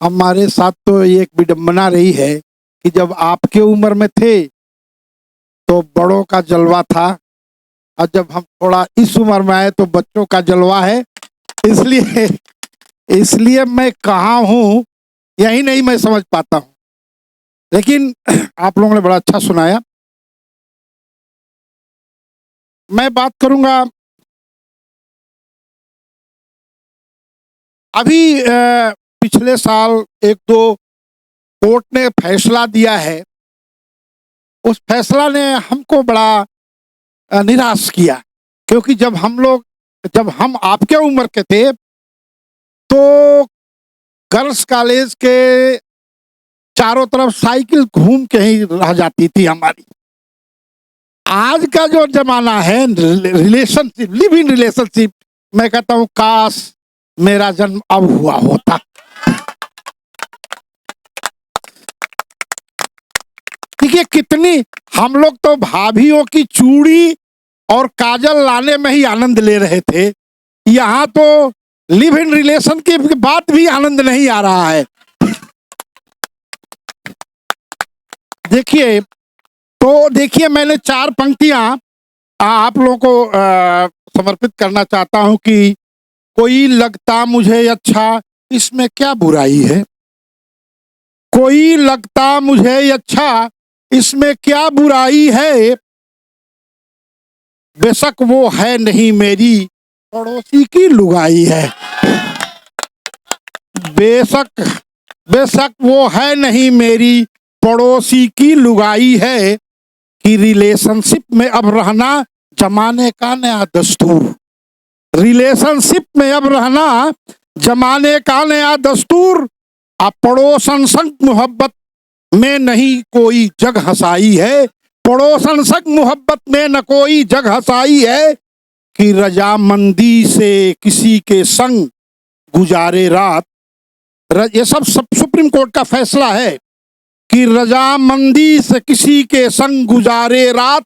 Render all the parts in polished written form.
हमारे साथ तो ये एक विडंबना रही है कि जब आपके उम्र में थे तो बड़ों का जलवा था, और जब हम थोड़ा इस उम्र में आए तो बच्चों का जलवा है। इसलिए इसलिए मैं कहाँ हूँ यही नहीं मैं समझ पाता हूँ। लेकिन आप लोगों ने बड़ा अच्छा सुनाया। मैं बात करूंगा अभी पिछले साल एक दो कोर्ट ने फैसला दिया है। उस फैसला ने हमको बड़ा निराश किया, क्योंकि जब हम आपके उम्र के थे तो गर्ल्स कॉलेज के चारों तरफ साइकिल घूम के ही रह जाती थी हमारी। आज का जो जमाना है रिलेशनशिप, लिव इन रिलेशनशिप, मैं कहता हूँ काश मेरा जन्म अब हुआ होता। देखिए कितनी हम लोग तो भाभीयों की चूड़ी और काजल लाने में ही आनंद ले रहे थे। यहाँ तो लिव इन रिलेशन की बात भी आनंद नहीं आ रहा है। देखिए मैंने 4 पंक्तियां आप लोगों को समर्पित करना चाहता हूं कि कोई लगता मुझे अच्छा इसमें क्या बुराई है, कोई लगता मुझे अच्छा इसमें क्या बुराई है, बेशक वो है नहीं मेरी पड़ोसी की लुगाई है। बेशक वो है नहीं मेरी पड़ोसी की लुगाई है, कि रिलेशनशिप में अब रहना जमाने का नया दस्तूर। रिलेशनशिप में अब रहना जमाने का नया दस्तूर। अब पड़ोसन संग मोहब्बत में नहीं कोई जग हंसाई है, पड़ोसन संग मोहब्बत में न कोई जग हंसाई है, कि रजामंदी से किसी के संग गुजारे रात। ये सब सुप्रीम कोर्ट का फैसला है कि रजामंदी से किसी के संग गुजारे रात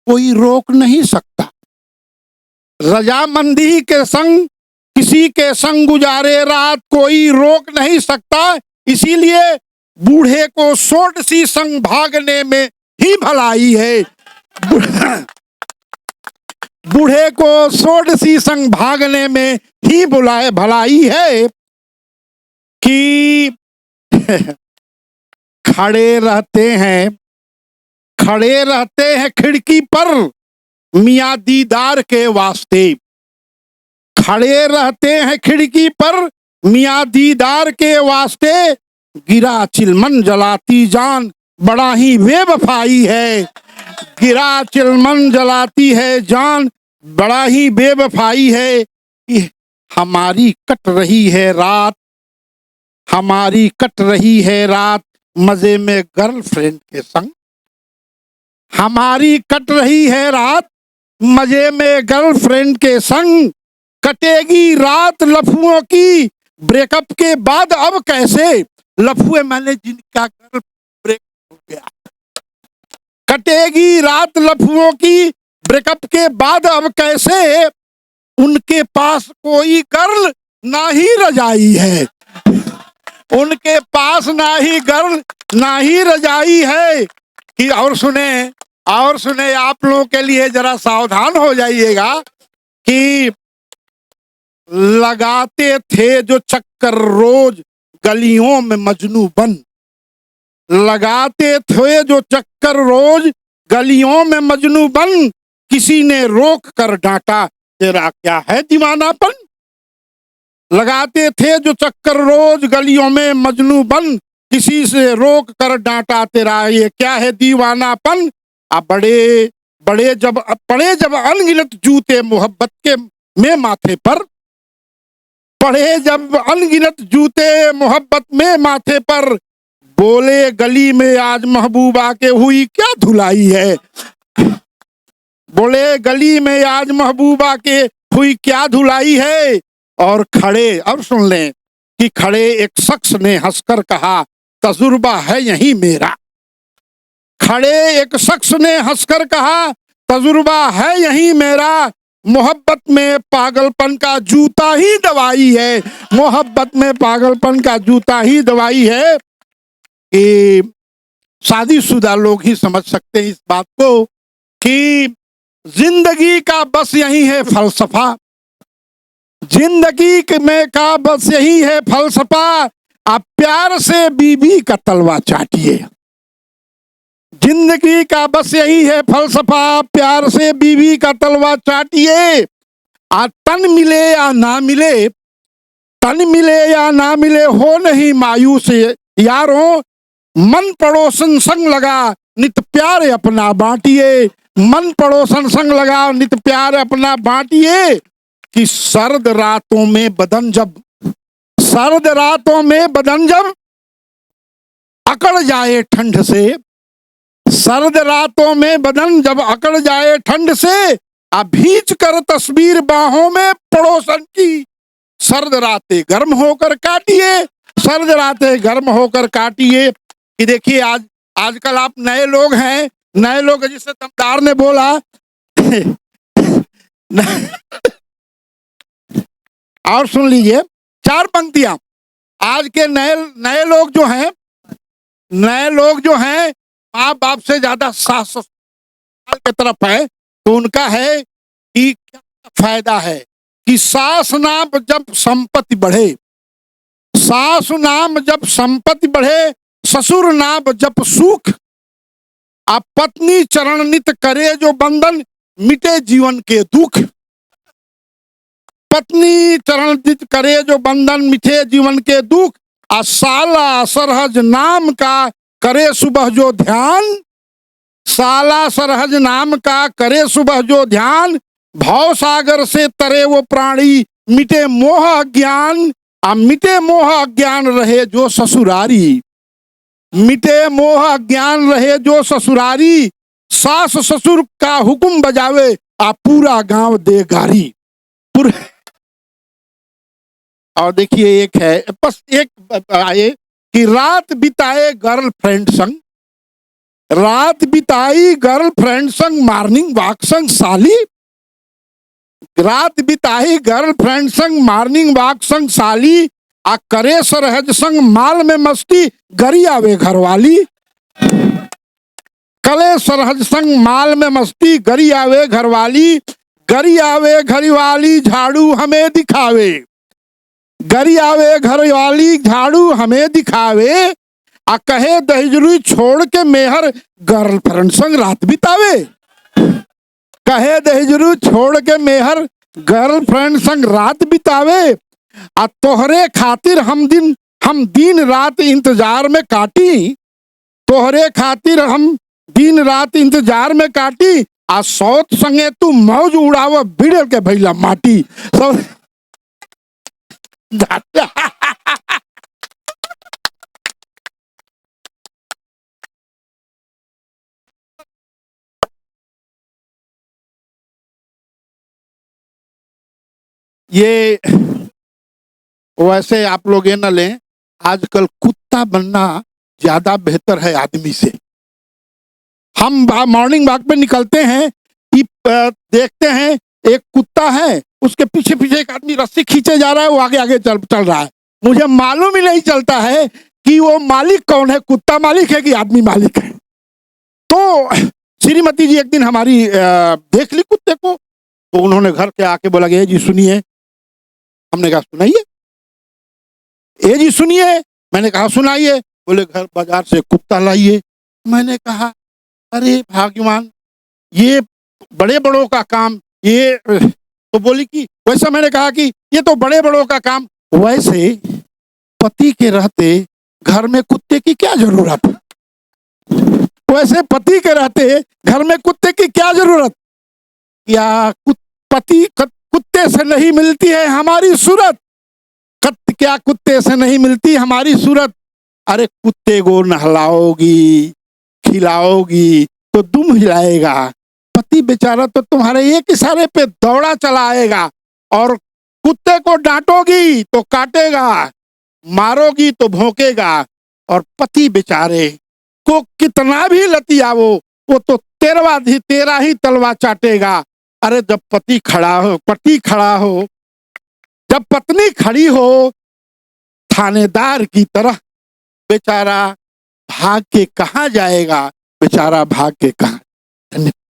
कोई रोक नहीं सकता। रजामंदी के संग किसी के संग गुजारे रात कोई रोक नहीं सकता। इसीलिए बूढ़े को सोट सी संग भागने में ही भलाई है। बूढ़े को सोट सी संग भागने में ही भलाई है, कि खड़े रहते हैं खिड़की पर मियां दीदार के वास्ते। खड़े रहते हैं खिड़की पर मियां दीदार के वास्ते, गिरा चिलमन जलाती जान बड़ा ही बेवफाई है। गिरा चिलमन जलाती है जान बड़ा ही बेवफाई है, हमारी कट रही है रात, हमारी कट रही है रात मजे में गर्लफ्रेंड के संग। हमारी कट रही है रात मजे में गर्लफ्रेंड के संग, कटेगी रात लफुओं की ब्रेकअप के बाद अब कैसे। लफुए मैंने जिनका गर्ल ब्रेक हो गया। कटेगी रात लफुओं की ब्रेकअप के बाद अब कैसे, उनके पास कोई गर्ल ना ही रजाई है। उनके पास ना ही गर्ल ना ही रजाई है, कि और सुने आप लोगों के लिए जरा सावधान हो जाइएगा कि लगाते थे जो चक्कर रोज गलियों में मजनू बन। लगाते थे जो चक्कर रोज गलियों में मजनू बन, किसी ने रोक कर डांटा तेरा क्या है दीवानापन। लगाते थे जो चक्कर रोज गलियों में मजनू बन, किसी से रोक कर डांटा तेरा ये क्या है दीवानापन। अब बड़े जब अनगिनत जूते मोहब्बत के में माथे पर, पड़े जब अनगिनत जूते मोहब्बत में माथे पर, बोले गली में आज महबूबा के हुई क्या धुलाई है। बोले गली में आज महबूबा के हुई क्या धुलाई है। और खड़े, अब सुन लें कि खड़े एक शख्स ने हंसकर कहा तजुर्बा है यही मेरा। खड़े एक शख्स ने हंसकर कहा तजुर्बा है यही मेरा, मोहब्बत में पागलपन का जूता ही दवाई है, मोहब्बत में पागलपन का जूता ही दवाई है। कि शादीशुदा लोग ही समझ सकते हैं इस बात को कि जिंदगी का बस यही है फलसफा, जिंदगी में का बस यही है फलसफा, आप प्यार से बीबी का तलवा चाटिए। जिंदगी का बस यही है फलसफा, प्यार से बीवी का तलवा चाटिए। आ तन मिले या ना मिले, तन मिले या ना मिले, हो नहीं मायूस यारों, मन पड़ोसन संग लगा नित प्यार अपना बांटिए। मन पड़ोसन संग लगा नित प्यार अपना बांटिए। कि सर्द रातों में बदन जब, सर्द रातों में बदन जब अकड़ जाए ठंड से, सर्द रातों में बदन जब अकड़ जाए ठंड से, भींच कर तस्वीर बाहों में पड़ोसन की। सर्द रातें गर्म होकर काटिए, सर्द रातें गर्म होकर काटिए। कि देखिए आजकल आप नए लोग हैं, नए लोग जिससे दमदार ने बोला और सुन लीजिए 4 पंक्तियां। आज के नए नए लोग जो हैं, नए लोग जो हैं माँ बाप से ज्यादा सास ससुराल की तरफ है, तो उनका है कि क्या फायदा है कि सास नाम जब संपत्ति बढ़े, सास नाम जब संपत्ति बढ़े, ससुर नाम जब सुख, आप पत्नी चरण नित करे जो बंधन, मिटे जीवन के दुख। पत्नी चरण नित करे जो बंधन, मिटे जीवन के दुख। साला सरहज नाम का करे सुबह जो ध्यान, साला सरहज नाम का करे सुबह जो ध्यान। भव सागर से तरे वो प्राणी, मिटे मोह अज्ञान, मिटे मोह अज्ञान रहे जो ससुरारी, मिटे मोह अज्ञान रहे जो ससुरारी। सास ससुर का हुक्म बजावे, पूरा गांव दे गारी। और देखिए एक है, बस एक आए कि रात बिताए गर्लफ्रेंड संग, रात बिताई गर्लफ्रेंड संग मॉर्निंग वॉक संग साली, रात बिताई गर्लफ्रेंड संग मॉर्निंग वॉक संग साली। करे सरहज संग माल में मस्ती, गरी आवे घरवाली। कले सरहज संग माल में मस्ती, गरी आवे घरवाली। गरी आवे घरवाली झाड़ू हमें दिखावे, गरी आवे घरवाली झाड़ू हमें दिखावे। कहे दहेजरू छोड़ के मेहर गर्लफ्रेंड संग रात बितावे, कहे दहेजरू छोड़ के मेहर गर्लफ्रेंड संग रात बितावे। तोहरे खातिर हम दिन रात इंतजार में काटी, तोहरे खातिर हम दिन रात इंतजार में काटी। सौत संगे तू मौज उड़ाव बिड़ के भैला माटी। सब ये वैसे आप लोग ये न लें, आजकल कुत्ता बनना ज्यादा बेहतर है आदमी से। हम मॉर्निंग वॉक पे निकलते हैं कि देखते हैं एक कुत्ता है, उसके पीछे पीछे एक आदमी रस्सी खींचे जा रहा है, वो आगे आगे चल रहा है। मुझे मालूम ही नहीं चलता है कि वो मालिक कौन है, कुत्ता मालिक है कि आदमी मालिक है। तो श्रीमती जी एक दिन हमारी देख ली कुत्ते को, तो उन्होंने घर के आके बोला कि जी सुनिए। हमने कहा सुनाइए। ए जी सुनिए। मैंने कहा सुनाइए। बोले घर बाजार से कुत्ता लाइए। मैंने कहा अरे भाग्यवान, ये बड़े बड़ों का काम ये। तो बोली कि वैसा। मैंने कहा कि ये तो बड़े बड़ों का काम, वैसे पति के रहते घर में कुत्ते की क्या जरूरत, वैसे पति के रहते घर में कुत्ते की क्या जरूरत। या पति कुत्ते से नहीं मिलती है हमारी सूरत, क्या कुत्ते से नहीं मिलती हमारी सूरत। अरे कुत्ते को नहलाओगी खिलाओगी तो दुम हिलाएगा, पति बेचारा तो तुम्हारे एक इशारे पे दौड़ा चला आएगा। और कुत्ते को डांटोगी तो काटेगा, मारोगी तो भौंकेगा। और पति बेचारे को कितना भी लतियावो, वो तो तेरा ही तलवा चाटेगा। अरे जब पति खड़ा हो, जब पत्नी खड़ी हो थानेदार की तरह, बेचारा भाग के कहाँ जाएगा, बेचारा भाग के कहाँ। धन्यवाद।